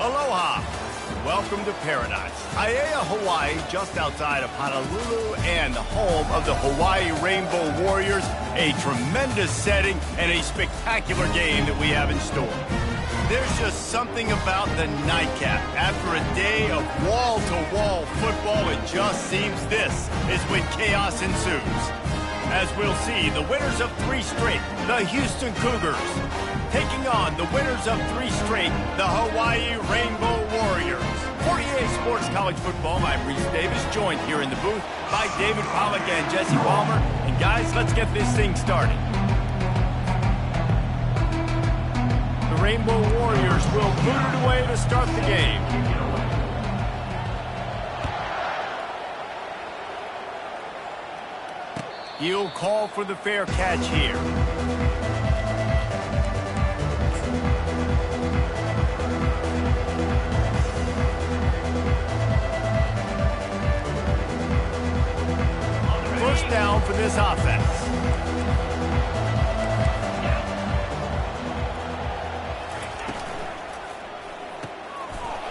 Aloha. Welcome to paradise. Aiea, Hawaii, just outside of Honolulu and the home of the Hawaii Rainbow Warriors. A tremendous setting and a spectacular game that we have in store. There's just something about the nightcap. After a day of wall-to-wall football, it just seems this is when chaos ensues. As we'll see, the winners of 3 straight, the Houston Cougars, taking on the winners of 3 straight, the Hawaii Rainbow Warriors. For EA Sports College Football, I'm Reese Davis, joined here in the booth by David Pollack and Jesse Palmer. And guys, let's get this thing started. The Rainbow Warriors will boot it away to start the game. He'll call for the fair catch here. First down for this offense.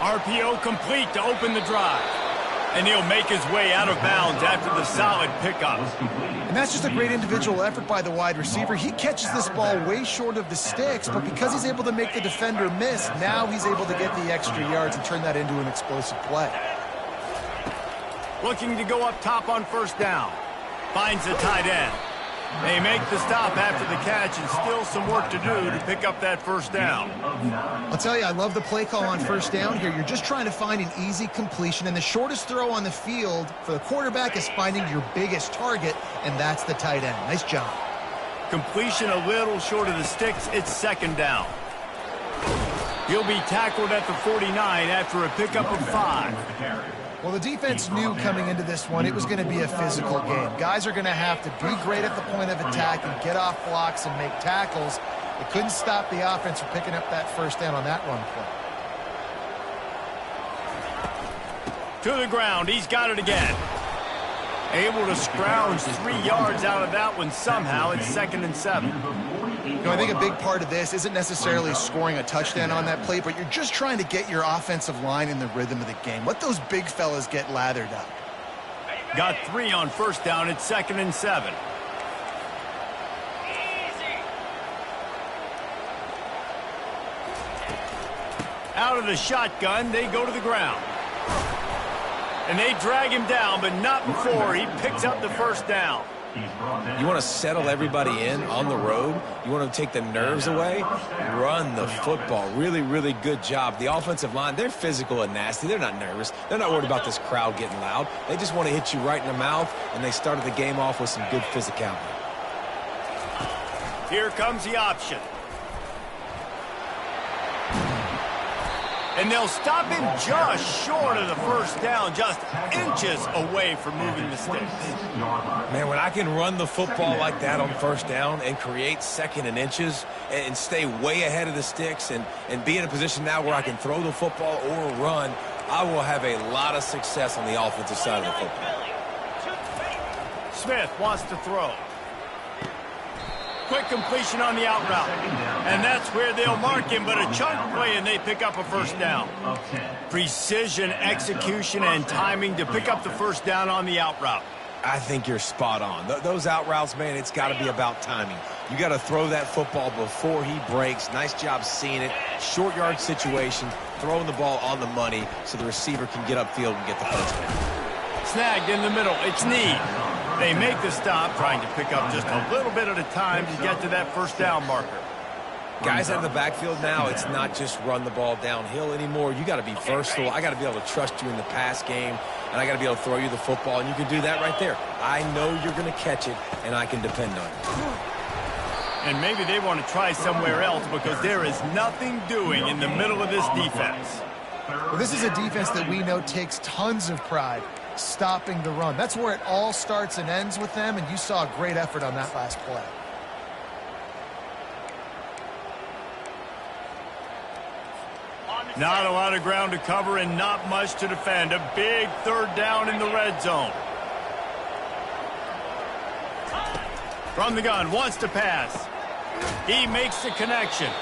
RPO complete to open the drive. And he'll make his way out of bounds after the solid pickup. And that's just a great individual effort by the wide receiver. He catches this ball way short of the sticks, but because he's able to make the defender miss, now he's able to get the extra yards and turn that into an explosive play. Looking to go up top on first down. Finds the tight end. They make the stop after the catch, and still some work to do to pick up that first down. I'll tell you, I love the play call on first down here. You're just trying to find an easy completion, and the shortest throw on the field for the quarterback is finding your biggest target, and that's the tight end. Nice job. Completion a little short of the sticks. It's second down. He'll be tackled at the 49 after a pickup of 5. Well, the defense knew coming into this one it was going to be a physical game. Guys are going to have to be great at the point of attack and get off blocks and make tackles. They couldn't stop the offense from picking up that first down on that run play. To the ground. He's got it again. Able to scrounge 3 yards out of that one somehow. It's 2nd and 7. You know, I think a big part of this isn't necessarily scoring a touchdown on that play, but you're just trying to get your offensive line in the rhythm of the game. Let those big fellas get lathered up. Got 3 on first down. It's 2nd and 7. Out of the shotgun, they go to the ground. And they drag him down, but not before he picks up the first down. You want to settle everybody in on the road. You want to take the nerves away. Run the football. Really, really good job. The offensive line, they're physical and nasty. They're not nervous. They're not worried about this crowd getting loud. They just want to hit you right in the mouth, and they started the game off with some good physicality. Here comes the option. And they'll stop him just short of the first down, just inches away from moving the sticks. Man, when I can run the football like that on first down and create 2nd and inches and stay way ahead of the sticks and be in a position now where I can throw the football or run, I will have a lot of success on the offensive side of the football. Smith wants to throw. Quick completion on the out route. And that's where they'll mark him, but a chunk play and they pick up a first down. Precision, execution, and timing to pick up the first down on the out route. I think you're spot on. Those out routes, man, it's got to be about timing. You got to throw that football before he breaks. Nice job seeing it. Short yard situation, throwing the ball on the money so the receiver can get upfield and get the first down. Snagged in the middle. It's Need. They make the stop, trying to pick up just a little bit at a time to get to that first down marker. Guys out of the backfield now, it's not just run the ball downhill anymore. You got to be versatile. I got to be able to trust you in the pass game, and I got to be able to throw you the football, and you can do that right there. I know you're going to catch it, and I can depend on it. And maybe they want to try somewhere else because there is nothing doing in the middle of this defense. Well, this is a defense that we know takes tons of pride stopping the run. That's where it all starts and ends with them, and you saw a great effort on that last play. Not a lot of ground to cover and not much to defend. A big third down in the red zone. From the gun, wants to pass. He makes the connection.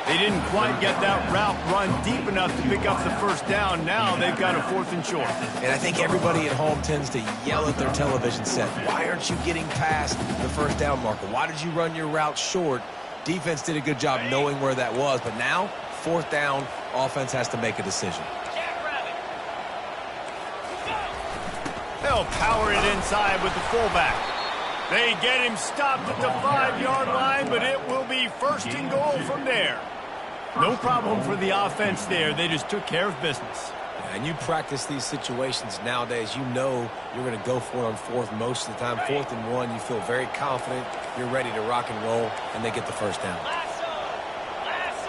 They didn't quite get that route run deep enough to pick up the first down. Now they've got a 4th and short. And I think everybody at home tends to yell at their television set, why aren't you getting past the first down marker? Why did you run your route short? Defense did a good job knowing where that was, but now, 4th down, offense has to make a decision. They'll power it inside with the fullback. They get him stopped at the 5-yard line, but it will be 1st and goal from there. No problem for the offense there. They just took care of business. And you practice these situations nowadays, you know you're going to go for it on 4th most of the time. 4th and 1, you feel very confident, you're ready to rock and roll, and they get the first down.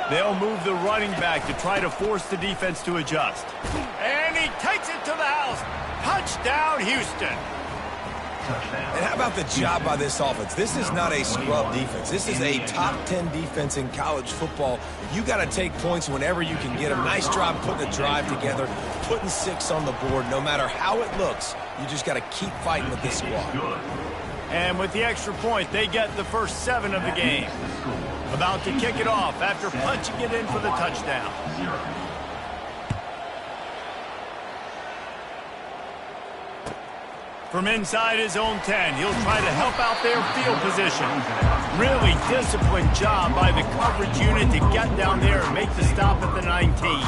They'll move the running back to try to force the defense to adjust. And he takes it to the house. Touchdown, Houston. And how about the job by this offense? This is not a scrub defense. This is a top 10 defense in college football. You got to take points whenever you can get them. Nice job putting the drive together, putting 6 on the board. No matter how it looks, you just got to keep fighting with this squad. And with the extra point, they get the first 7 of the game. About to kick it off after punching it in for the touchdown. From inside his own 10, he'll try to help out their field position. Really disciplined job by the coverage unit to get down there and make the stop at the 19.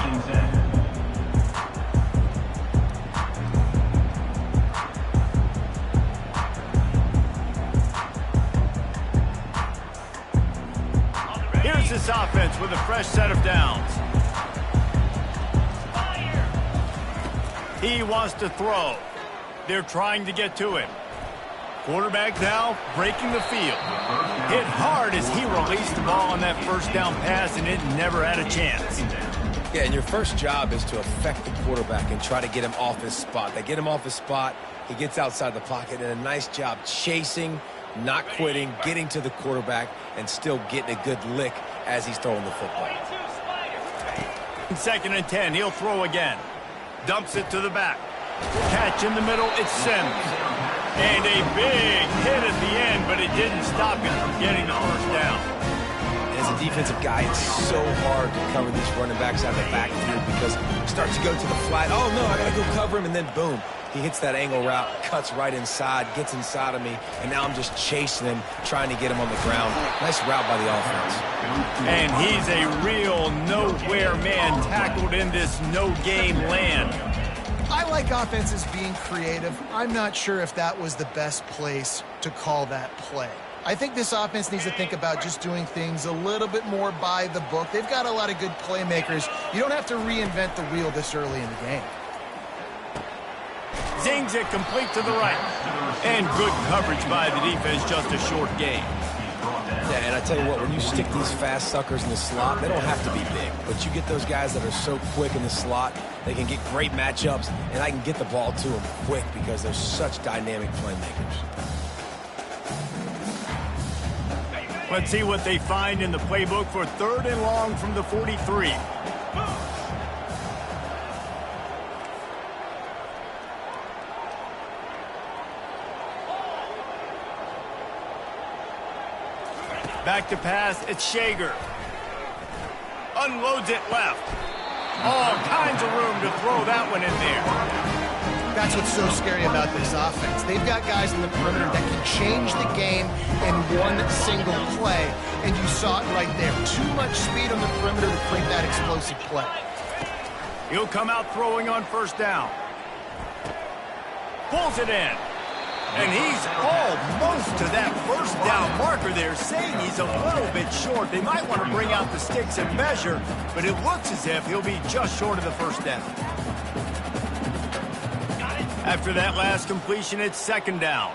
Here's this offense with a fresh set of downs. He wants to throw. They're trying to get to him. Quarterback now breaking the field. Hit hard as he released the ball on that first down pass, and it never had a chance. Yeah, and your first job is to affect the quarterback and try to get him off his spot. They get him off his spot, he gets outside the pocket, and a nice job chasing, not quitting, getting to the quarterback, and still getting a good lick as he's throwing the football. 2nd and 10, he'll throw again. Dumps it to the back. Catch in the middle, it's Sims. And a big hit at the end, but it didn't stop him from getting the first down. As a defensive guy, it's so hard to cover these running backs out of the backfield because he starts to go to the flat. Oh, no, I got to go cover him, and then boom. He hits that angle route, cuts right inside, gets inside of me, and now I'm just chasing him, trying to get him on the ground. Nice route by the offense. And he's a real nowhere man tackled in this no-game land. I like offenses being creative. I'm not sure if that was the best place to call that play. I think this offense needs to think about just doing things a little bit more by the book. They've got a lot of good playmakers. You don't have to reinvent the wheel this early in the game. Zings it complete to the right. And good coverage by the defense, just a short gain. Yeah, and I tell you what, when you stick these fast suckers in the slot, they don't have to be big. But you get those guys that are so quick in the slot, they can get great matchups, and I can get the ball to them quick because they're such dynamic playmakers. Let's see what they find in the playbook for 3rd and long from the 43. Back to pass, it's Shager. Unloads it left. All kinds of room to throw that one in there. That's what's so scary about this offense. They've got guys in the perimeter that can change the game in one single play, and you saw it right there. Too much speed on the perimeter to create that explosive play. He'll come out throwing on 1st down. Pulls it in. And he's almost to that first down marker there, saying he's a little bit short. They might want to bring out the sticks and measure, but it looks as if he'll be just short of the first down. After that last completion, it's 2nd down.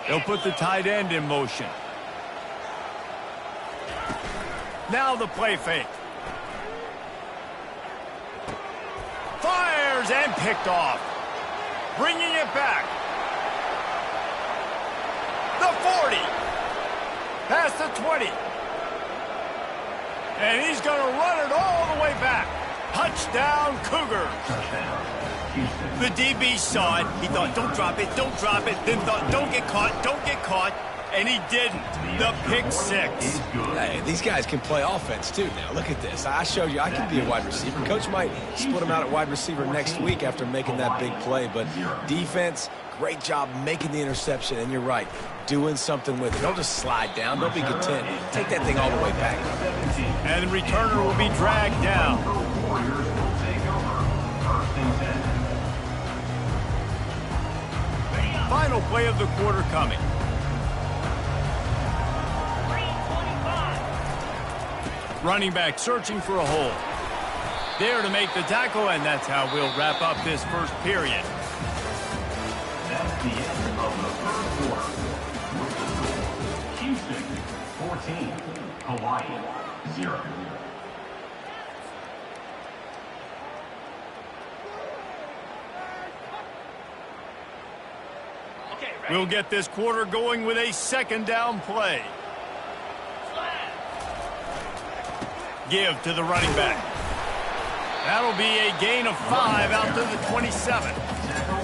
They'll put the tight end in motion. Now the play fake. Fires and picked off. Bringing it back. The 40. Past the 20. And he's going to run it all the way back. Touchdown, Cougars. The DB saw it. He thought, don't drop it, don't drop it. Then thought, don't get caught, and he didn't. the pick six. Hey, these guys can play offense, too, now. Look at this. I showed you I can be a wide receiver. Coach might split him out at wide receiver next week after making that big play. But defense, great job making the interception. And you're right, doing something with it. Don't just slide down. Don't be content. Take that thing all the way back. And the returner will be dragged down. Final play of the quarter coming. Running back searching for a hole. There to make the tackle, and that's how we'll wrap up this first period. That's the end of the first quarter. Houston, 14. Hawaii, 0. We'll get this quarter going with a second down play. Give to the running back. That'll be a gain of 5 out to the 27.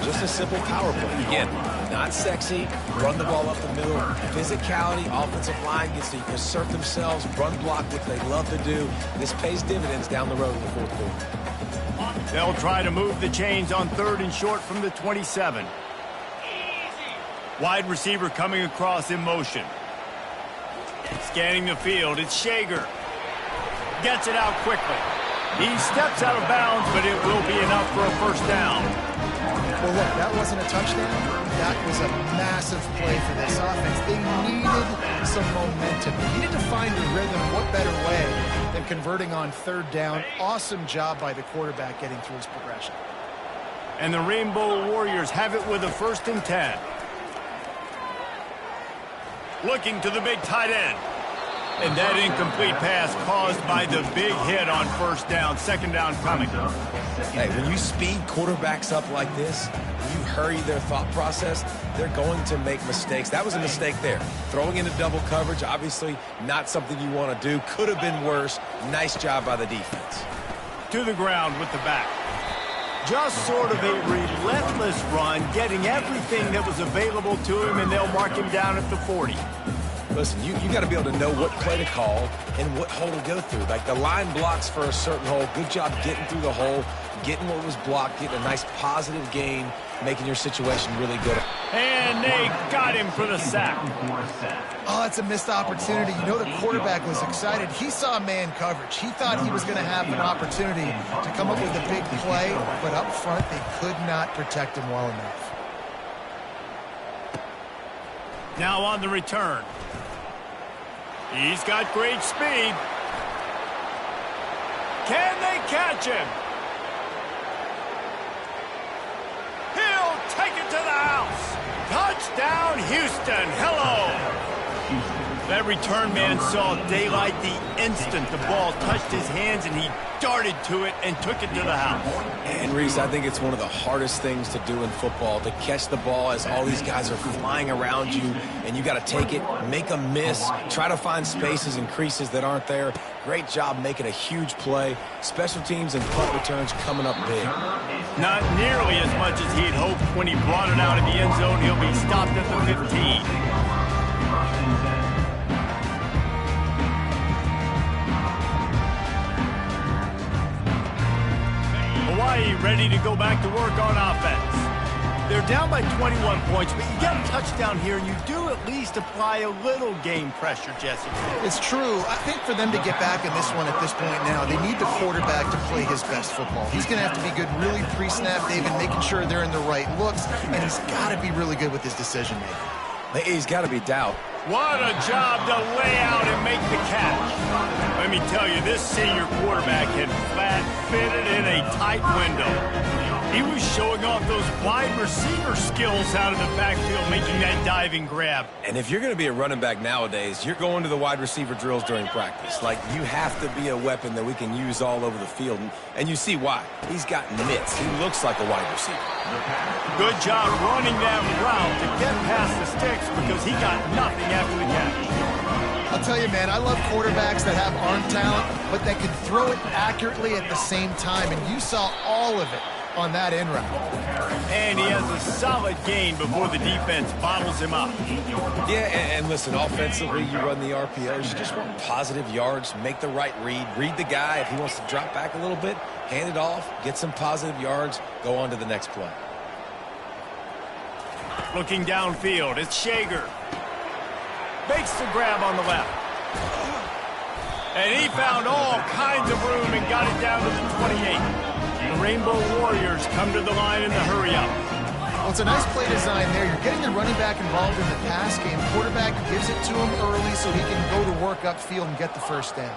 Just a simple power play. Again, not sexy. Run the ball up the middle. Physicality, offensive line gets to assert themselves, run block, what they love to do. This pays dividends down the road in the fourth quarter. They'll try to move the chains on 3rd and short from the 27. Wide receiver coming across in motion. Scanning the field, it's Shager. Gets it out quickly. He steps out of bounds, but it will be enough for a first down. Well, look, that wasn't a touchdown. That was a massive play for this offense. They needed some momentum. They needed to find a rhythm. What better way than converting on 3rd down? Awesome job by the quarterback getting through his progression. And the Rainbow Warriors have it with a 1st and 10. Looking to the big tight end. And that incomplete pass caused by the big hit on 1st down. 2nd down coming. Hey, when you speed quarterbacks up like this, you hurry their thought process, they're going to make mistakes. That was a mistake there. Throwing into double coverage, obviously not something you want to do. Could have been worse. Nice job by the defense. To the ground with the back. Just sort of a relentless run, getting everything that was available to him, and they'll mark him down at the 40. Listen, you got to be able to know what play to call and what hole to go through. Like the line blocks for a certain hole. Good job getting through the hole, getting what was blocked, getting a nice positive gain, making your situation really good. And they got him for the sack. Oh, that's a missed opportunity. You know the quarterback was excited. He saw man coverage. He thought he was going to have an opportunity to come up with a big play, but up front they could not protect him well enough. Now on the return. He's got great speed. Can they catch him? He'll take it to the house. Touchdown, Houston. Hello. That return man saw daylight the instant the ball touched his hands, and he darted to it and took it to the house. And Reese, I think it's one of the hardest things to do in football, to catch the ball as all these guys are flying around you, and you got to take it, make a miss, try to find spaces and creases that aren't there. Great job making a huge play. Special teams and punt returns coming up big. Not nearly as much as he'd hoped when he brought it out of the end zone. He'll be stopped at the 15. Hawaii ready to go back to work on offense. They're down by 21 points, but you get a touchdown here, and you do at least apply a little game pressure, Jesse. It's true. I think for them to get back in this one at this point now, they need the quarterback to play his best football. He's going to have to be good really pre-snap, David, making sure they're in the right looks, and he's got to be really good with his decision-making. He's got to be doubt. What a job to lay out and make the catch. Let me tell you, this senior quarterback had flat-fitted in a tight window. He was showing off those wide receiver skills out of the backfield, making that diving grab. And if you're going to be a running back nowadays, you're going to the wide receiver drills during practice. Like, you have to be a weapon that we can use all over the field. And you see why. He's got mitts. He looks like a wide receiver. Good job running that route to get past the sticks because he got nothing after the catch. I'll tell you, man, I love quarterbacks that have arm talent, but that can throw it accurately at the same time, and you saw all of it on that in route. And he has a solid gain before the defense bottles him up. Yeah, and listen, offensively, you run the RPOs. You just want positive yards, make the right read the guy. If he wants to drop back a little bit, hand it off, get some positive yards, go on to the next play. Looking downfield, it's Shager. Makes the grab on the left. And he found all kinds of room and got it down to the 28. The Rainbow Warriors come to the line in the hurry-up. Well, it's a nice play design there. You're getting the running back involved in the pass game. Quarterback gives it to him early so he can go to work upfield and get the first down.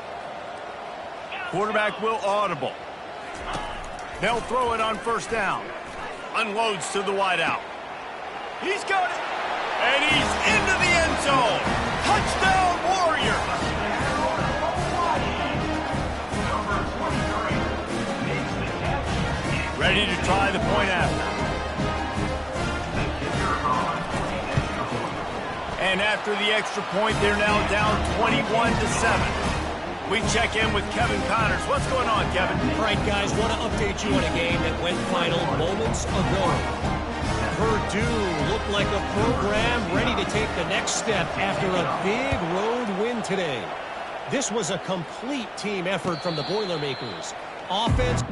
Quarterback will audible. They'll throw it on first down. Unloads to the wideout. He's got it. And he's into the end zone. Touchdown, Warriors. Ready to try the point after. And after the extra point, they're now down 21-7. We check in with Kevin Connors. What's going on, Kevin? All right, guys, want to update you on a game that went final moments ago. Purdue looked like a program ready to take the next step after a big road win today. This was a complete team effort from the Boilermakers. Offense.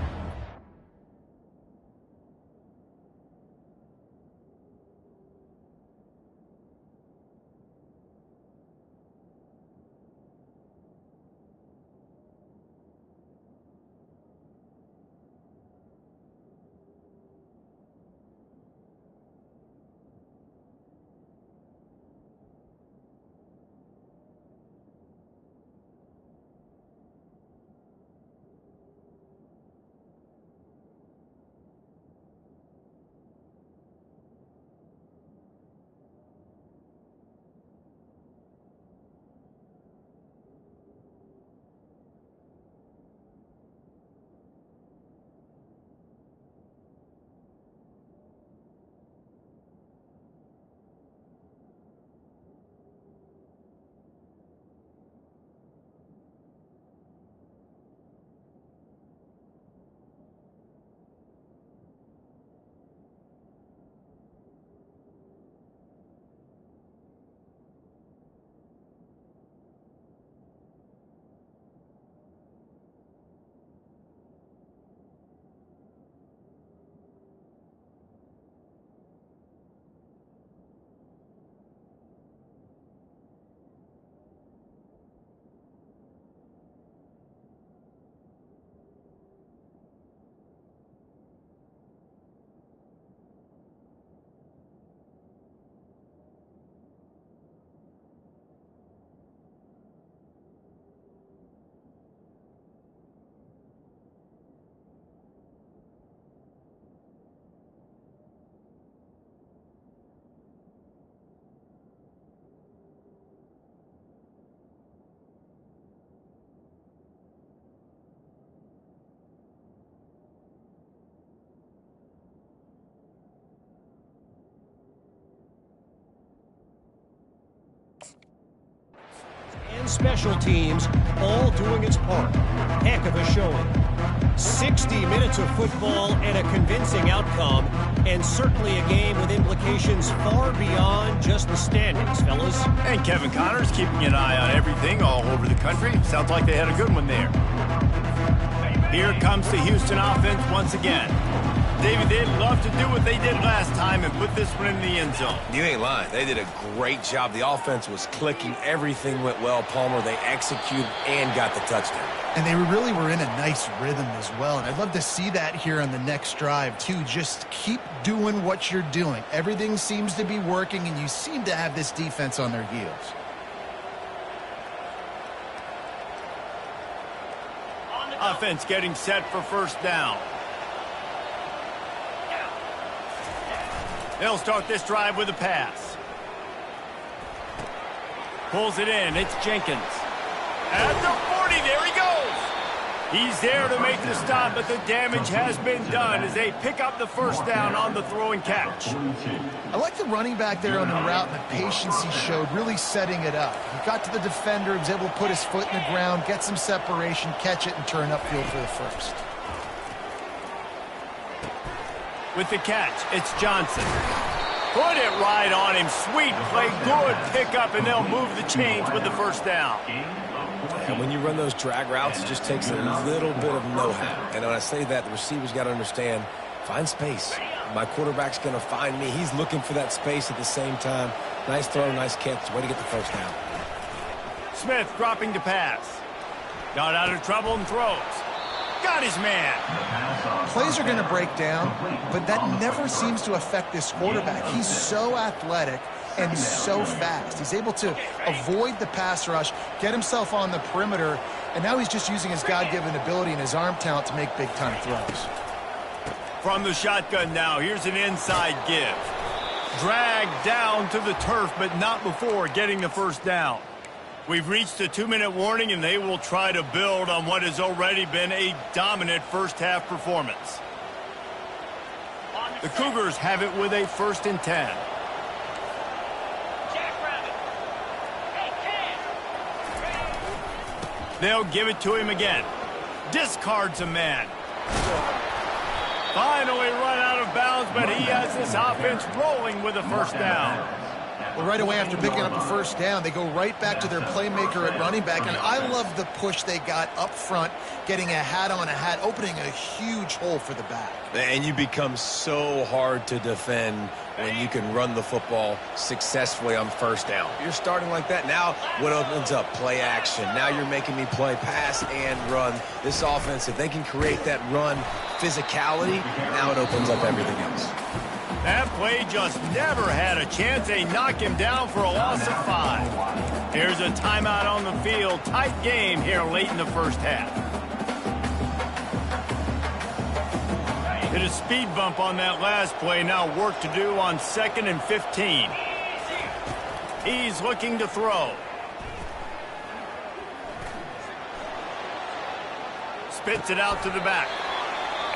Special teams all doing its part. Heck of a showing. 60 minutes of football and a convincing outcome, and certainly a game with implications far beyond just the standings, fellas. And Kevin Connors keeping an eye on everything all over the country. Sounds like they had a good one there. Here comes the Houston offense once again. David, they'd love to do what they did last time and put this one in the end zone. You ain't lying. They did a great job. The offense was clicking. Everything went well, Palmer. They executed and got the touchdown. And they really were in a nice rhythm as well. And I'd love to see that here on the next drive, too. Just keep doing what you're doing. Everything seems to be working, and you seem to have this defense on their heels. Offense getting set for first down. They'll start this drive with a pass. Pulls it in. It's Jenkins. At the 40, there he goes. He's there to make the stop, but the damage has been done as they pick up the first down on the throw and catch. I like the running back there on the route and the patience he showed, really setting it up. He got to the defender, he was able to put his foot in the ground, get some separation, catch it, and turn upfield for the first. With the catch, it's Johnson. Put it right on him. Sweet play, good pickup, and they'll move the chains with the first down. And when you run those drag routes, it just takes a little bit of know-how. And when I say that, the receiver's got to understand, find space. My quarterback's going to find me. He's looking for that space at the same time. Nice throw, nice catch. Way to get the first down. Smith dropping to pass. Got out of trouble and throws. Got his man. Plays are going to break down, but that never seems to affect this quarterback. He's so athletic and so fast. He's able to avoid the pass rush, get himself on the perimeter, and now he's just using his God-given ability and his arm talent to make big-time throws. From the shotgun now, here's an inside give. Dragged down to the turf, but not before getting the first down. We've reached a 2-minute warning, and they will try to build on what has already been a dominant first-half performance. The Cougars have it with a 1st and 10. They'll give it to him again. Discards a man. Finally run out of bounds, but he has this offense rolling with a first down. Well, right away after picking up a first down, they go right back to their playmaker at running back. And I love the push they got up front, getting a hat on a hat, opening a huge hole for the back. And you become so hard to defend when you can run the football successfully on first down. You're starting like that. Now what opens up? Play action. Now you're making me play pass and run. This offense, if they can create that run physicality, now it opens up everything else. That play just never had a chance. They knock him down for a loss of 5. Here's a timeout on the field. Tight game here late in the first half. Hit a speed bump on that last play. Now work to do on 2nd and 15. He's looking to throw. Spits it out to the back.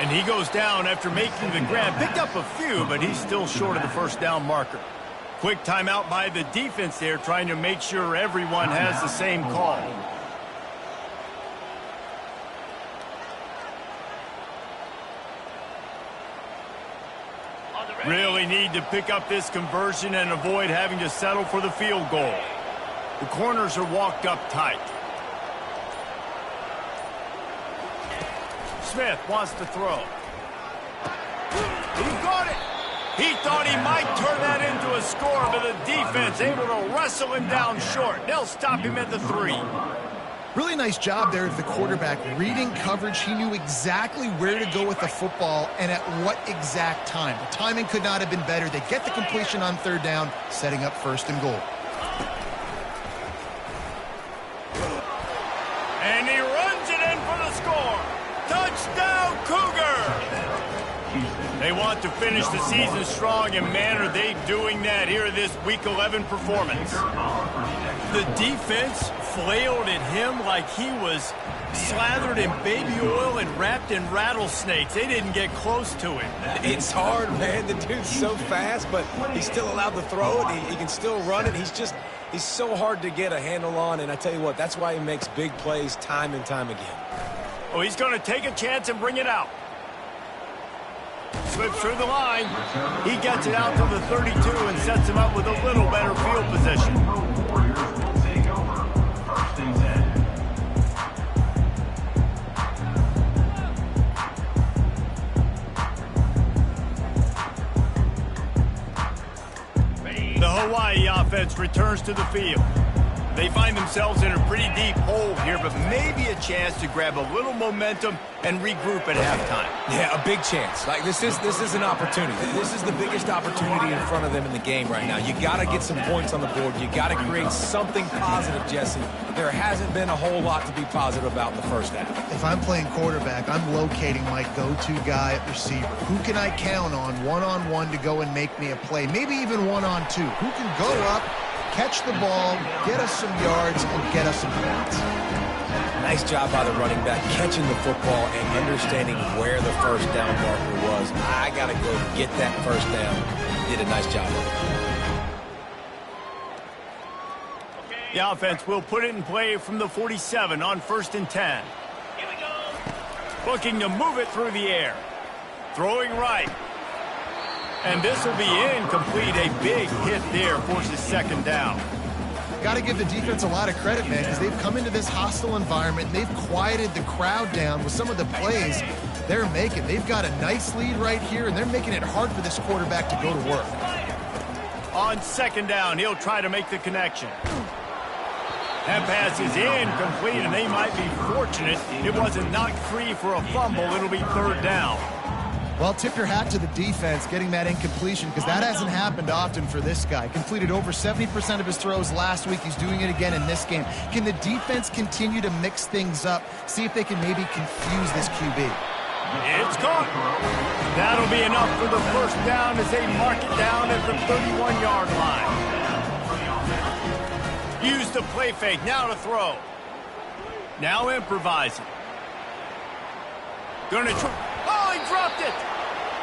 And he goes down after making the grab. Picked up a few, but he's still short of the first down marker. Quick timeout by the defense there, trying to make sure everyone has the same call. Really need to pick up this conversion and avoid having to settle for the field goal. The corners are walked up tight. Smith wants to throw. He got it. He thought he might turn that into a score, but the defense able to wrestle him down short. They'll stop him at the 3. Really nice job there of the quarterback. Reading coverage, he knew exactly where to go with the football and at what exact time. The timing could not have been better. They get the completion on 3rd down, setting up 1st and goal. And he runs it in for the score. Touchdown, Cougar! They want to finish the season strong, and man, are they doing that here in this Week 11 performance. The defense flailed at him like he was slathered in baby oil and wrapped in rattlesnakes. They didn't get close to him. It's hard, man. The dude's so fast, but he's still allowed to throw it. He can still run it. He's so hard to get a handle on, and I tell you what, that's why he makes big plays time and time again. Oh, he's going to take a chance and bring it out. Slips through the line. He gets it out to the 32 and sets him up with a little better field position. The Hawaii offense returns to the field. They find themselves in a pretty deep hole here, but maybe a chance to grab a little momentum and regroup at halftime. Yeah, a big chance. Like this is an opportunity. This is the biggest opportunity in front of them in the game right now. You got to get some points on the board. You got to create something positive, Jesse. There hasn't been a whole lot to be positive about in the first half. If I'm playing quarterback, I'm locating my go-to guy at receiver. Who can I count on one-on-one to go and make me a play? Maybe even one-on-two. Who can go up, catch the ball, get us some yards, and get us some points. Nice job by the running back, catching the football and understanding where the first down marker was. I got to go get that first down. Did a nice job of it. The offense will put it in play from the 47 on 1st and 10. Here we go. Looking to move it through the air. Throwing right. And this will be incomplete. A big hit there forces second down. Got to give the defense a lot of credit, man, because they've come into this hostile environment and they've quieted the crowd down with some of the plays they're making. They've got a nice lead right here, and they're making it hard for this quarterback to go to work. On second down, he'll try to make the connection. That pass is incomplete, and they might be fortunate it wasn't knocked free for a fumble. It'll be third down. Well, tip your hat to the defense getting that incompletion, because that hasn't happened often for this guy. Completed over 70% of his throws last week. He's doing it again in this game. Can the defense continue to mix things up, see if they can maybe confuse this QB? It's caught. That'll be enough for the first down as they mark it down at the 31-yard line. Use the play fake. Now to throw. Now improvising. Gonna try. Oh, he dropped it.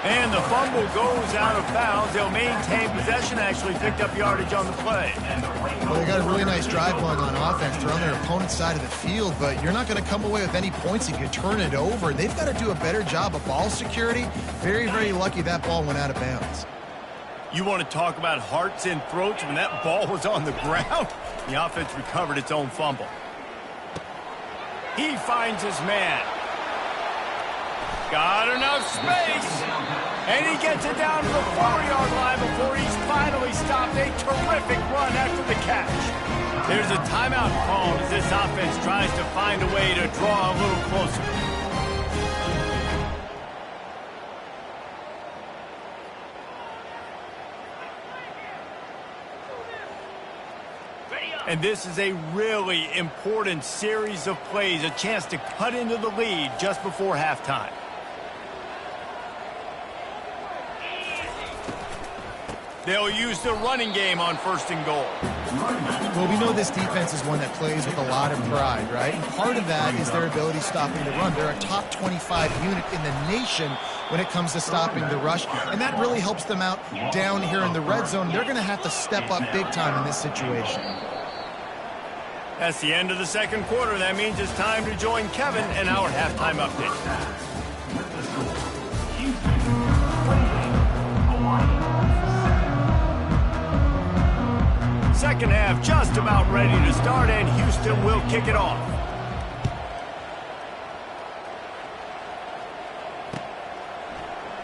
And the fumble goes out of bounds. They'll maintain possession. Actually picked up yardage on the play. Well, they got a really nice drive going on offense. They're on their opponent's side of the field, but you're not going to come away with any points if you turn it over. They've got to do a better job of ball security. Very, very lucky that ball went out of bounds. You want to talk about hearts and throats when that ball was on the ground? The offense recovered its own fumble. He finds his man. Got enough space. And he gets it down to the 4-yard line before he's finally stopped. A terrific run after the catch. There's a timeout called as this offense tries to find a way to draw a little closer. And this is a really important series of plays, a chance to cut into the lead just before halftime. They'll use the running game on first and goal. Well, we know this defense is one that plays with a lot of pride, right? And part of that is their ability stopping the run. They're a top 25 unit in the nation when it comes to stopping the rush, and that really helps them out down here in the red zone. They're going to have to step up big time in this situation. That's the end of the second quarter. That means it's time to join Kevin and our halftime update. Second half just about ready to start, and Houston will kick it off.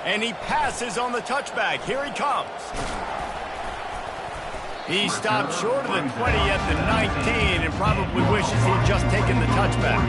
And he passes on the touchback. Here he comes. He stopped short of the 20 at the 19 and probably wishes he'd just taken the touchback.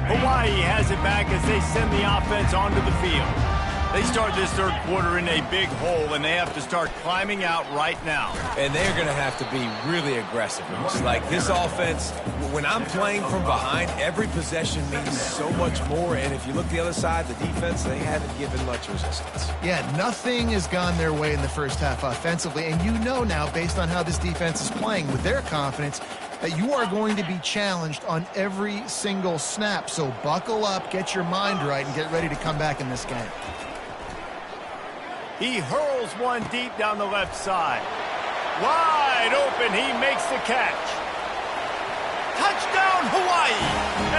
Hawaii has it back as they send the offense onto the field. They start this third quarter in a big hole, and they have to start climbing out right now. And they're going to have to be really aggressive. It's like this offense, when I'm playing from behind, every possession means so much more. And if you look the other side, the defense, they haven't given much resistance. Yeah, nothing has gone their way in the first half offensively. And you know now, based on how this defense is playing with their confidence, that you are going to be challenged on every single snap. So buckle up, get your mind right, and get ready to come back in this game. He hurls one deep down the left side. Wide open, he makes the catch. Touchdown, Hawaii!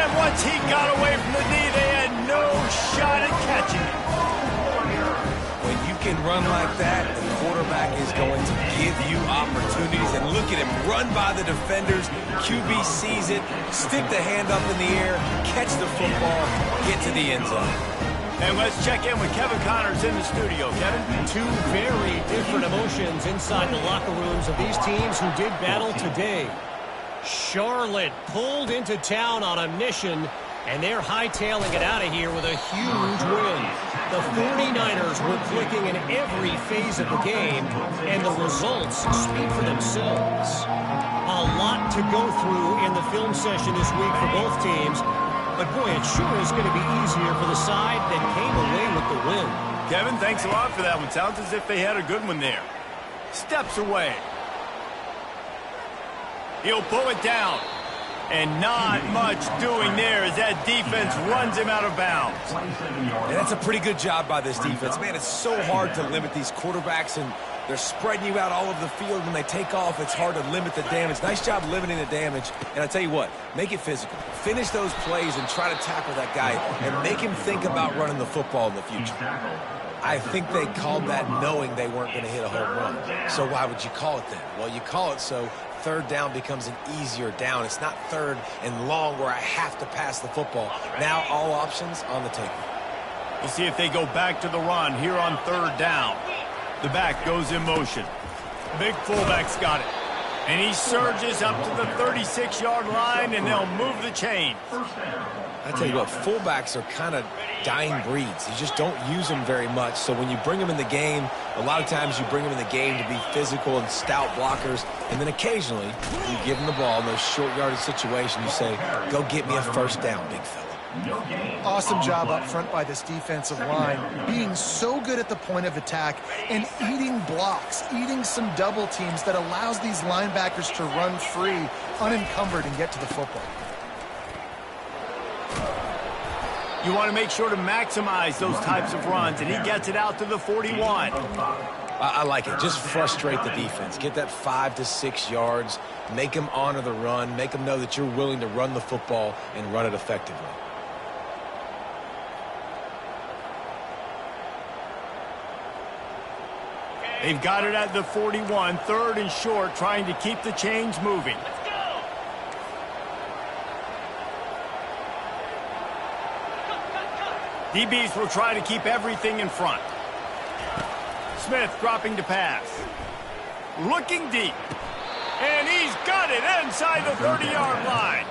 And once he got away from the knee, they had no shot at catching it. When you can run like that, the quarterback is going to give you opportunities. And look at him run by the defenders. QB sees it, stick the hand up in the air, catch the football, get to the end zone. And let's check in with Kevin Connors in the studio. Kevin? Two very different emotions inside the locker rooms of these teams who did battle today. Charlotte pulled into town on a mission, and they're hightailing it out of here with a huge win. The 49ers were clicking in every phase of the game, and the results speak for themselves. A lot to go through in the film session this week for both teams. But, boy, it sure is going to be easier for the side that came away with the win. Kevin, thanks a lot for that one. Sounds as if they had a good one there. Steps away. He'll pull it down. And not much doing there as that defense runs him out of bounds. And that's a pretty good job by this defense. Man, it's so hard to limit these quarterbacks, and They're spreading you out all over the field. When they take off, it's hard to limit the damage. Nice job limiting the damage. And I tell you what, make it physical. Finish those plays and try to tackle that guy and make him think about running the football in the future. I think they called that knowing they weren't going to hit a home run. So why would you call it then? Well, you call it so third down becomes an easier down. It's not third and long where I have to pass the football. Now all options on the table. We'll see if they go back to the run here on third down. The back goes in motion. The big fullback's got it. And he surges up to the 36-yard line, and they'll move the chain. I tell you what, fullbacks are kind of dying breeds. You just don't use them very much. So when you bring them in the game, a lot of times you bring them in the game to be physical and stout blockers. And then occasionally you give them the ball in those short yardage situations. You say, go get me a first down, big fella. Awesome job up front by this defensive line, being so good at the point of attack and eating blocks, eating some double teams that allows these linebackers to run free, unencumbered, and get to the football. You want to make sure to maximize those types of runs, and he gets it out to the 41. I like it. Just frustrate the defense. Get that 5 to 6 yards. Make them honor the run. Make them know that you're willing to run the football and run it effectively. They've got it at the 41, third and short, trying to keep the chains moving. DBs will try to keep everything in front. Smith dropping to pass. Looking deep. And he's got it inside the 30-yard line.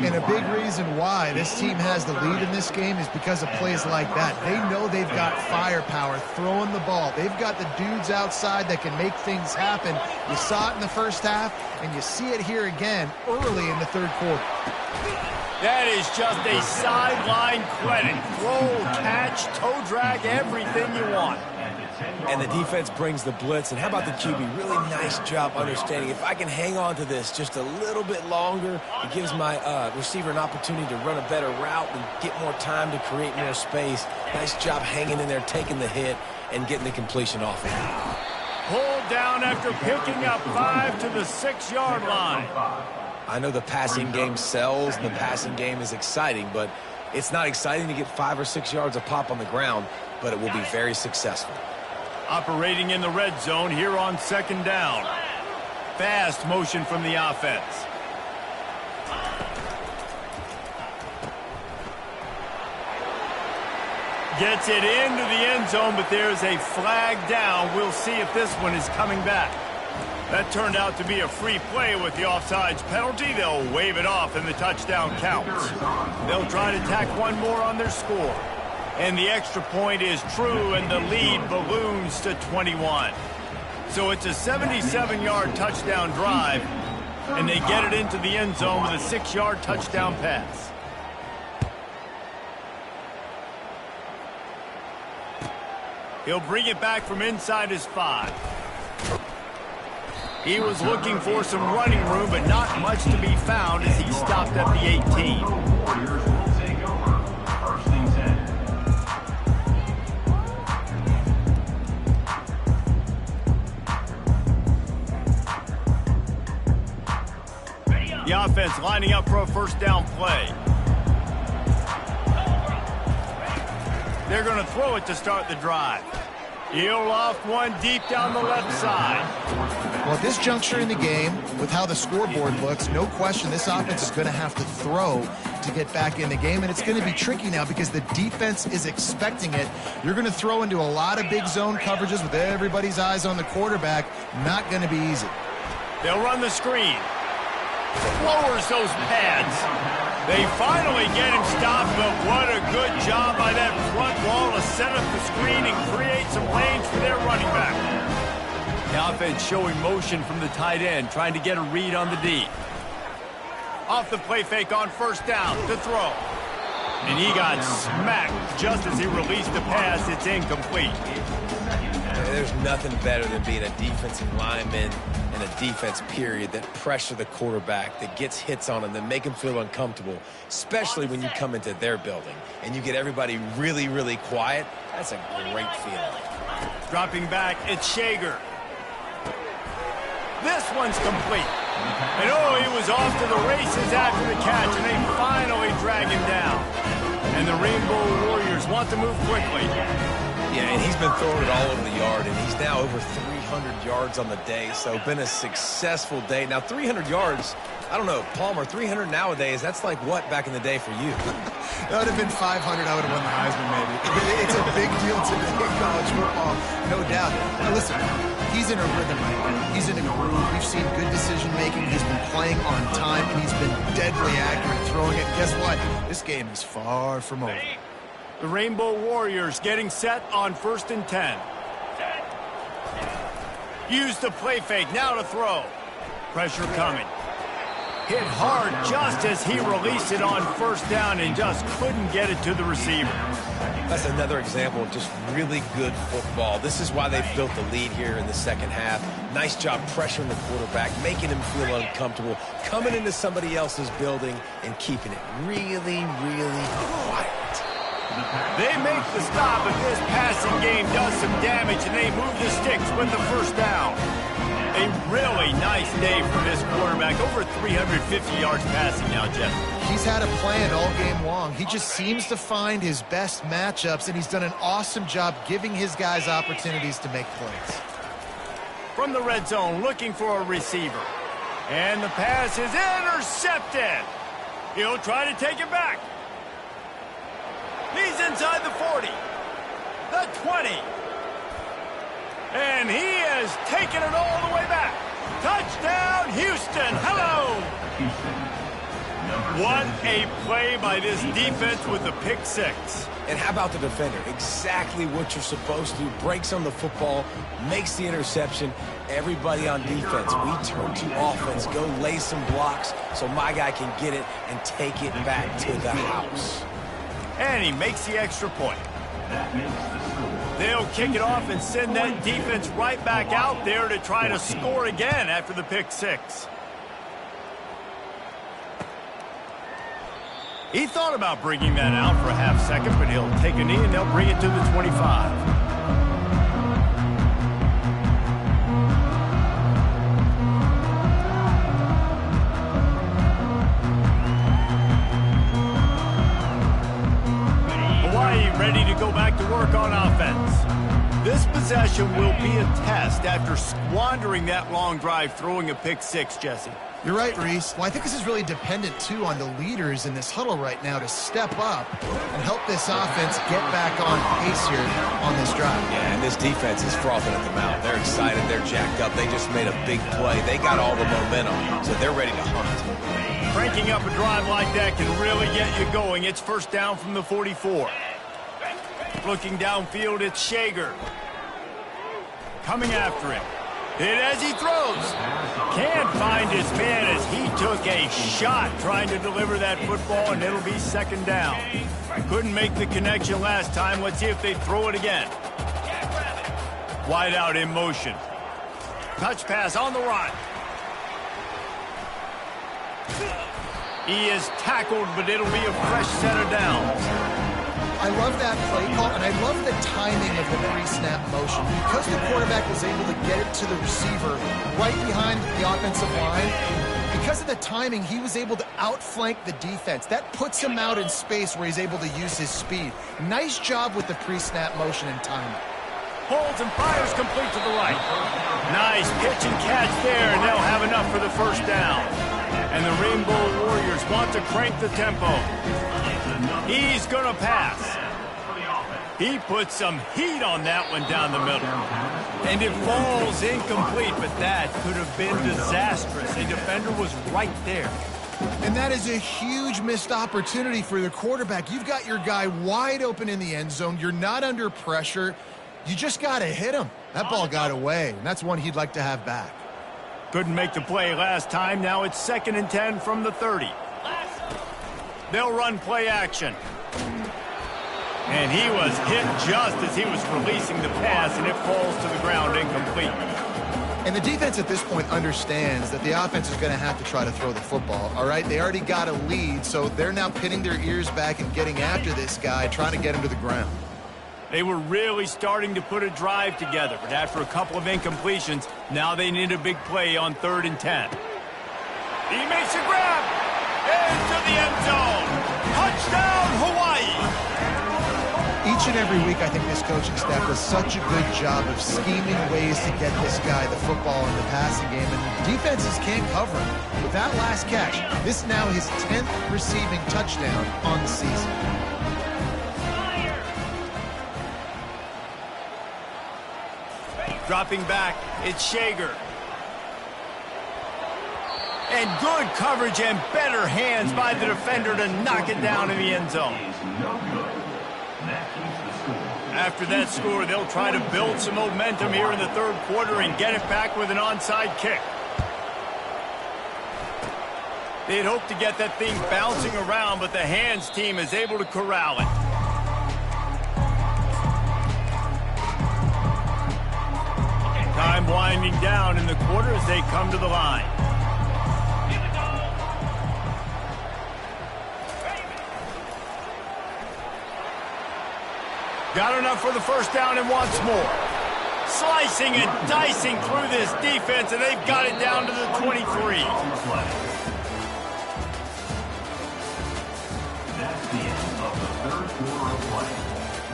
And a big reason why this team has the lead in this game is because of plays like that. They know they've got firepower throwing the ball. They've got the dudes outside that can make things happen. You saw it in the first half, and you see it here again early in the third quarter. That is just a sideline credit. Throw, catch, toe drag, everything you want. And the defense brings the blitz. And how about the QB? Really nice job understanding. If I can hang on to this just a little bit longer, it gives my receiver an opportunity to run a better route and get more time to create more space. Nice job hanging in there, taking the hit, and getting the completion off it. Pulled down after picking up 5 to the 6-yard line. I know the passing game sells, and the passing game is exciting, but it's not exciting to get 5 or 6 yards a pop on the ground, but it will be very successful. Operating in the red zone here on second down. Fast motion from the offense. Gets it into the end zone, but there's a flag down. We'll see if this one is coming back. That turned out to be a free play with the offsides penalty. They'll wave it off and the touchdown counts. They'll try to tack one more on their score. And the extra point is true, and the lead balloons to 21. So it's a 77-yard touchdown drive, and they get it into the end zone with a 6-yard touchdown pass. He'll bring it back from inside his 5. He was looking for some running room, but not much to be found as he stopped at the 18. The offense lining up for a first down play. They're going to throw it to start the drive. He'll loft one deep down the left side. Well, at this juncture in the game, with how the scoreboard looks, no question this offense is going to have to throw to get back in the game, and it's going to be tricky now because the defense is expecting it. You're going to throw into a lot of big zone coverages with everybody's eyes on the quarterback. Not going to be easy. They'll run the screen. Lowers those pads. They finally get him stopped, but what a good job by that front wall to set up the screen and create some lanes for their running back. The offense showing motion from the tight end, trying to get a read on the D. Off the play fake on first down to throw. And he got smacked just as he released the pass. It's incomplete. There's nothing better than being a defensive lineman and a defense period that pressure the quarterback, that gets hits on him, that make him feel uncomfortable, especially when you come into their building and you get everybody really, really quiet. That's a great feeling. Dropping back, it's Shager. This one's complete. And oh, he was off to the races after the catch, and they finally drag him down. And the Rainbow Warriors want to move quickly. Yeah, and he's been throwing it all over the yard, and he's now over 300 yards on the day, so been a successful day. Now, 300 yards, I don't know, Palmer, 300 nowadays, that's like what back in the day for you? That would have been 500. I would have won the Heisman, maybe. It's a big deal today in college football, no doubt. Now, listen, he's in a rhythm right now. He's in a groove. We've seen good decision-making. He's been playing on time, and he's been deadly accurate throwing it. And guess what? This game is far from over. The Rainbow Warriors getting set on 1st and 10. Use the play fake, now to throw. Pressure coming. Hit hard just as he released it on 1st down and just couldn't get it to the receiver. That's another example of just really good football. This is why they've built the lead here in the second half. Nice job pressuring the quarterback, making him feel uncomfortable, coming into somebody else's building and keeping it really, really quiet. They make the stop, but this passing game does some damage, and they move the sticks with the 1st down. A really nice day for this quarterback. Over 350 yards passing now, Jeff. He's had a plan all game long. He just seems to find his best matchups, and he's done an awesome job giving his guys opportunities to make plays. From the red zone, looking for a receiver. And the pass is intercepted. He'll try to take it back. He's inside the 40, the 20. And he has taken it all the way back. Touchdown, Houston. Hello. What a play by this defense with the pick six. And how about the defender? Exactly what you're supposed to do. Breaks on the football, makes the interception. Everybody on defense, we turn to offense. Go lay some blocks so my guy can get it and take it back to the house. And he makes the extra point. They'll kick it off and send that defense right back out there to try to score again after the pick six. He thought about bringing that out for a half second, but he'll take a knee and they'll bring it to the 25. Ready to go back to work on offense. This possession will be a test after squandering that long drive throwing a pick six, Jesse. You're right, Reese. Well, I think this is really dependent, too, on the leaders in this huddle right now to step up and help this offense get back on pace here on this drive. Yeah, and this defense is frothing at the mouth. They're excited. They're jacked up. They just made a big play. They got all the momentum, so they're ready to hunt. Cranking up a drive like that can really get you going. It's 1st down from the 44. Looking downfield, it's Shager. Coming after him. Hit as he throws. Can't find his man as he took a shot trying to deliver that football, and it'll be 2nd down. Couldn't make the connection last time. Let's see if they throw it again. Wide out in motion. Touch pass on the run. He is tackled, but it'll be a fresh set of downs. I love that play call, and I love the timing of the pre-snap motion. Because the quarterback was able to get it to the receiver right behind the offensive line, because of the timing, he was able to outflank the defense. That puts him out in space where he's able to use his speed. Nice job with the pre-snap motion and timing. Holds and fires complete to the right. Nice pitch and catch there, and they'll have enough for the 1st down. And the Rainbow Warriors want to crank the tempo. He's going to pass. He put some heat on that one down the middle. And it falls incomplete, but that could have been disastrous. A defender was right there. And that is a huge missed opportunity for the quarterback. You've got your guy wide open in the end zone. You're not under pressure. You just got to hit him. That ball got away, and that's one he'd like to have back. Couldn't make the play last time. Now it's 2nd and 10 from the 30. They'll run play action. And he was hit just as he was releasing the pass, and it falls to the ground incomplete. And the defense at this point understands that the offense is going to have to try to throw the football, all right? They already got a lead, so they're now pinning their ears back and getting after this guy, trying to get him to the ground. They were really starting to put a drive together, but after a couple of incompletions, now they need a big play on 3rd and 10. He makes a grab into the end zone. Touchdown, Hawaii! Each and every week, I think this coaching staff does such a good job of scheming ways to get this guy the football in the passing game, and defenses can't cover him. With that last catch, this is now his 10th receiving touchdown on the season. Dropping back, it's Shager. And good coverage and better hands by the defender to knock it down in the end zone. After that score, they'll try to build some momentum here in the 3rd quarter and get it back with an onside kick. They'd hoped to get that thing bouncing around, but the hands team is able to corral it. Time winding down in the quarter as they come to the line. Got enough for the first down and wants more. Slicing and dicing through this defense, and they've got it down to the 23. That's the end of the 3rd quarter of play.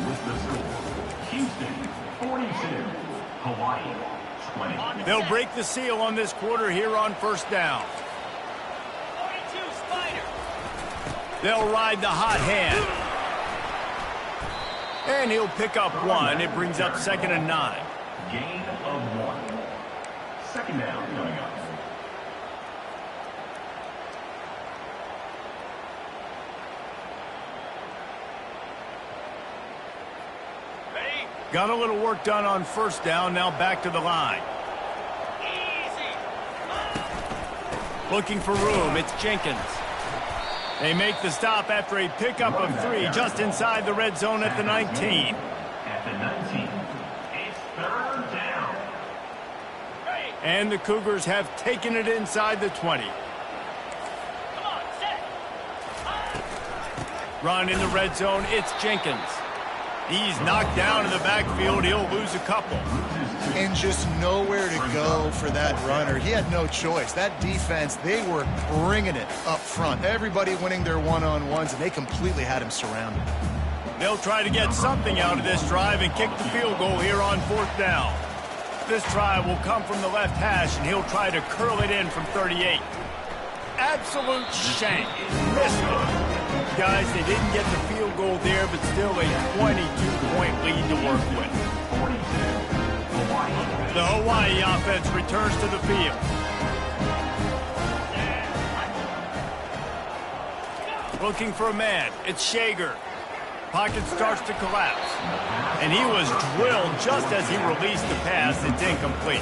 With the score, Houston 42, Hawaii 20. They'll break the seal on this quarter here on 1st down. 42 Spider. They'll ride the hot hand. And he'll pick up 1. It brings up 2nd and 9. Gain of 1. 2nd down coming up. Got a little work done on 1st down. Now back to the line. Looking for room. It's Jenkins. They make the stop after a pickup of 3 just inside the red zone at the 19. At the 19, it's 3rd down. And the Cougars have taken it inside the 20. Run in the red zone, it's Jenkins. He's knocked down in the backfield. He'll lose a couple. And just nowhere to go for that runner. He had no choice. That defense, they were bringing it up front. Everybody winning their one-on-ones, and they completely had him surrounded. They'll try to get something out of this drive and kick the field goal here on 4th down. This try will come from the left hash, and he'll try to curl it in from 38. Absolute shank. Missed it. Guys, they didn't get the field goal there, but still a 22-point lead to work with. 42, Hawaii. The Hawaii offense returns to the field. Looking for a man. It's Shager. Pocket starts to collapse. And he was drilled just as he released the pass. It's incomplete.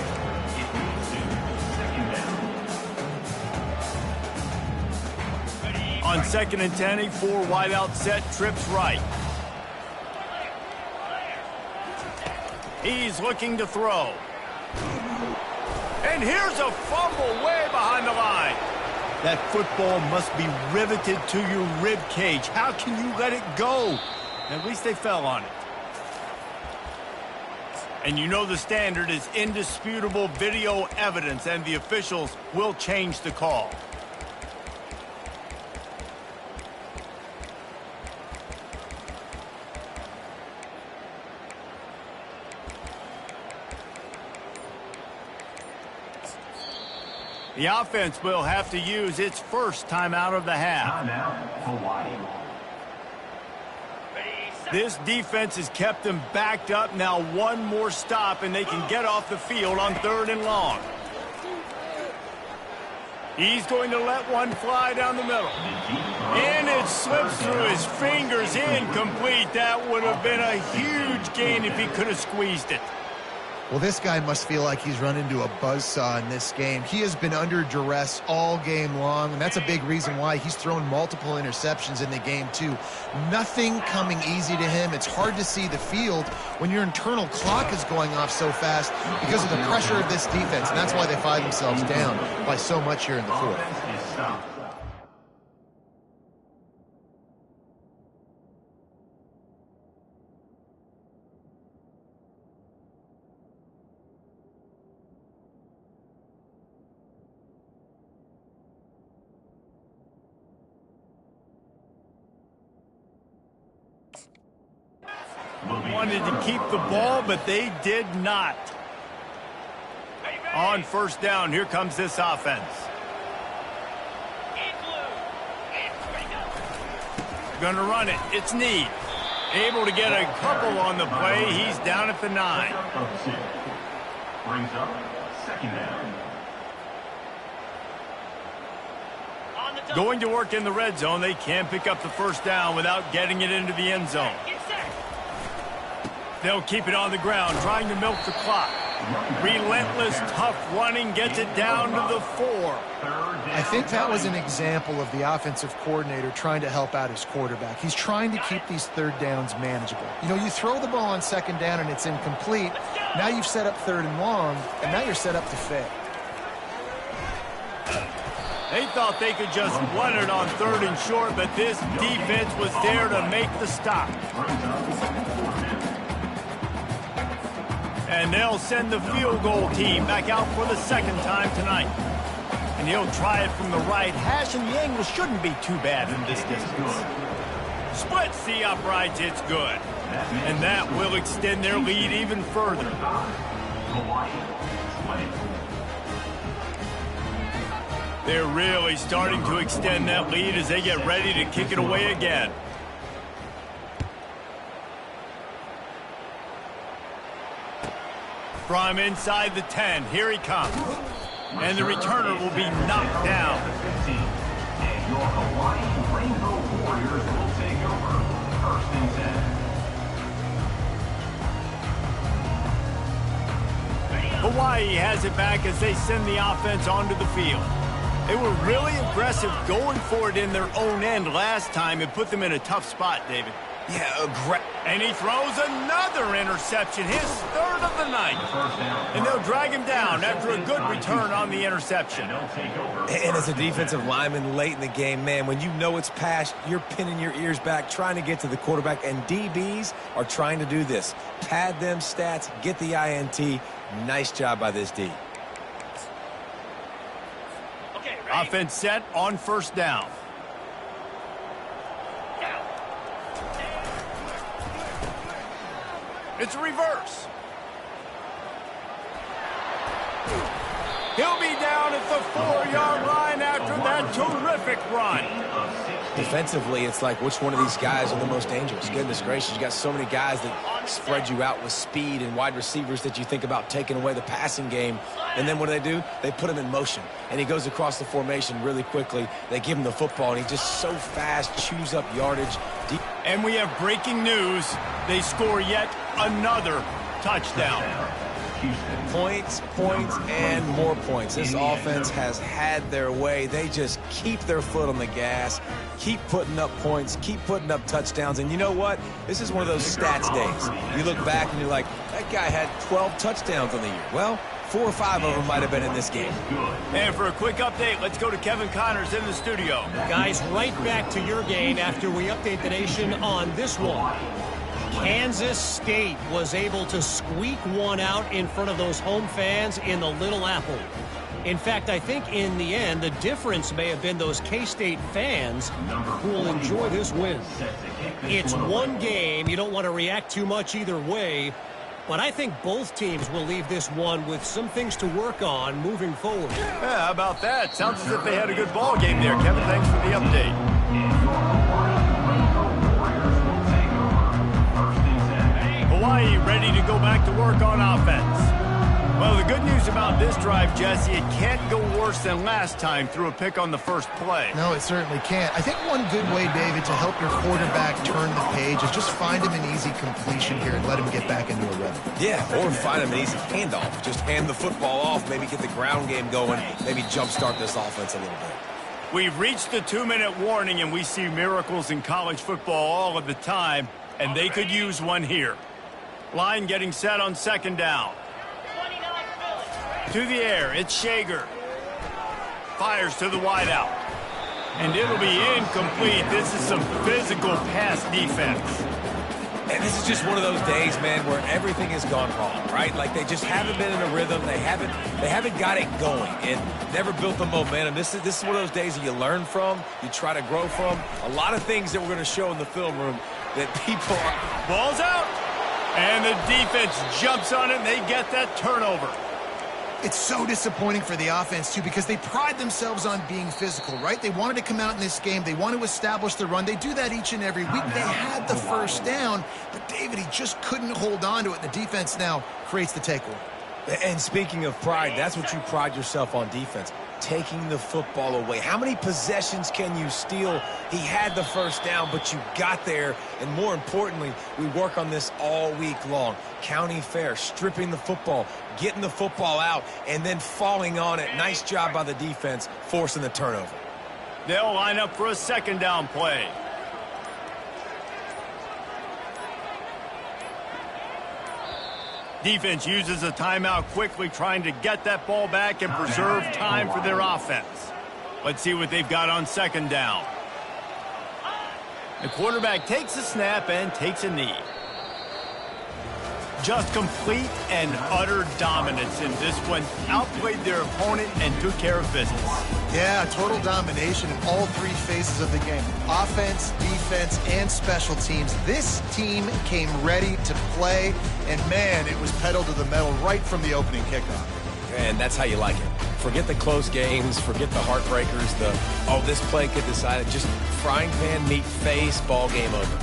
On 2nd and 10, a 4 wide out set, trips right. He's looking to throw. And here's a fumble way behind the line. That football must be riveted to your rib cage. How can you let it go? At least they fell on it. And you know the standard is indisputable video evidence, and the officials will change the call. The offense will have to use its first timeout of the half. Timeout, Hawaii. This defense has kept them backed up. Now 1 more stop, and they can get off the field on 3rd and long. He's going to let one fly down the middle. And it slips through his fingers, incomplete. That would have been a huge gain if he could have squeezed it. Well, this guy must feel like he's run into a buzzsaw in this game. He has been under duress all game long, and that's a big reason why he's thrown multiple interceptions in the game, too. Nothing coming easy to him. It's hard to see the field when your internal clock is going off so fast because of the pressure of this defense, and that's why they find themselves down by so much here in the 4th. Offense is stopped. wanted to keep the ball, but they did not. On first down, here comes this offense. Going to run it. It's Need. Able to get a couple on the play. He's down at the 9. Brings up second down. Going to work in the red zone. They can't pick up the first down without getting it into the end zone. They'll keep it on the ground, trying to milk the clock. Relentless, tough running gets it down to the 4. I think that was an example of the offensive coordinator trying to help out his quarterback. He's trying to keep these third downs manageable. You know, you throw the ball on second down and it's incomplete. Now you've set up third and long, and now you're set up to fail. They thought they could just run it on third and short, but this defense was there to make the stop. And they'll send the field goal team back out for the second time tonight. And he'll try it from the right hash, and the angle shouldn't be too bad in this distance. Splits the uprights, it's good. And that will extend their lead even further. They're really starting to extend that lead as they get ready to kick it away again. From inside the 10, here he comes. And the returner will be knocked down. And your Hawaii Rainbow Warriors will take over. First and 10. Hawaii has it back as they send the offense onto the field. They were really aggressive going for it in their own end last time. It put them in a tough spot, David. Yeah, and he throws another interception, his third of the night. And they'll drag him down after a good return on the interception. And as a defensive lineman late in the game, man, when you know it's past, you're pinning your ears back, trying to get to the quarterback, and DBs are trying to do this. Pad them stats, get the INT. Nice job by this D. Offense set on first down. It's a reverse. He'll be down at the 4-yard line after that terrific run. Defensively, it's like which one of these guys are the most dangerous? Goodness gracious, you got so many guys that spread you out with speed and wide receivers that you think about taking away the passing game. And then what do? They put him in motion. And he goes across the formation really quickly. They give him the football, and he's just so fast, chews up yardage. And we have breaking news. They score yet another touchdown. Points, and more points. This offense has had their way. They just keep their foot on the gas, keep putting up points, keep putting up touchdowns. And you know what? This is one of those stats days. You look back and you're like, that guy had 12 touchdowns on the year. Well, 4 or 5 of them might have been in this game. And for a quick update, let's go to Kevin Connors in the studio. Guys, right back to your game after we update the nation on this one. Kansas State was able to squeak one out in front of those home fans in the Little Apple. In fact, I think in the end, the difference may have been those K-State fans who will enjoy this win. It's one game. You don't want to react too much either way. But I think both teams will leave this one with some things to work on moving forward. Yeah, how about that? Sounds as if they had a good ball game there. Kevin, thanks for the update. Hawaii ready to go back to work on offense. Well, the good news about this drive, Jesse, it can't go worse than last time through a pick on the first play. No, it certainly can't. I think one good way, David, to help your quarterback turn the page is just find him an easy completion here and let him get back into a rhythm. Yeah, or find him an easy handoff. Just hand the football off, maybe get the ground game going, maybe jumpstart this offense a little bit. We've reached the 2-minute warning, and we see miracles in college football all of the time, and they could use one here. Line getting set on second down. To the air, it's Shager. Fires to the wideout. And it'll be incomplete. This is some physical pass defense. And this is just one of those days, man, where everything has gone wrong, right? Like they just haven't been in a rhythm. They haven't got it going and never built the momentum. This is one of those days that you learn from, you try to grow from. A lot of things that we're going to show in the film room that people are... Ball's out. And the defense jumps on it, and they get that turnover. It's so disappointing for the offense, too, because they pride themselves on being physical, right? They wanted to come out in this game. They want to establish the run. They do that each and every week. They had the first down, but David, he just couldn't hold on to it. The defense now creates the takeaway. And speaking of pride, that's what you pride yourself on defense, taking the football away. How many possessions can you steal? He had the first down, but you got there. And more importantly, we work on this all week long. County fair, stripping the football, getting the football out, and then falling on it. Nice job by the defense, forcing the turnover. They'll line up for a second down play. Defense uses a timeout quickly, trying to get that ball back and preserve time for their offense. Let's see what they've got on second down. The quarterback takes a snap and takes a knee. Just complete and utter dominance in this one. Outplayed their opponent and took care of business. Yeah, total domination in all three phases of the game. Offense, defense, and special teams. This team came ready to play, and man, it was pedal to the metal right from the opening kickoff. And that's how you like it. Forget the close games, forget the heartbreakers, this play could decide it. Just frying pan meet face, ball game over.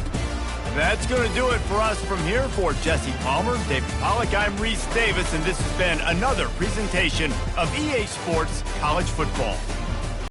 That's going to do it for us from here. For Jesse Palmer, David Pollack, I'm Reese Davis, and this has been another presentation of EA Sports College Football.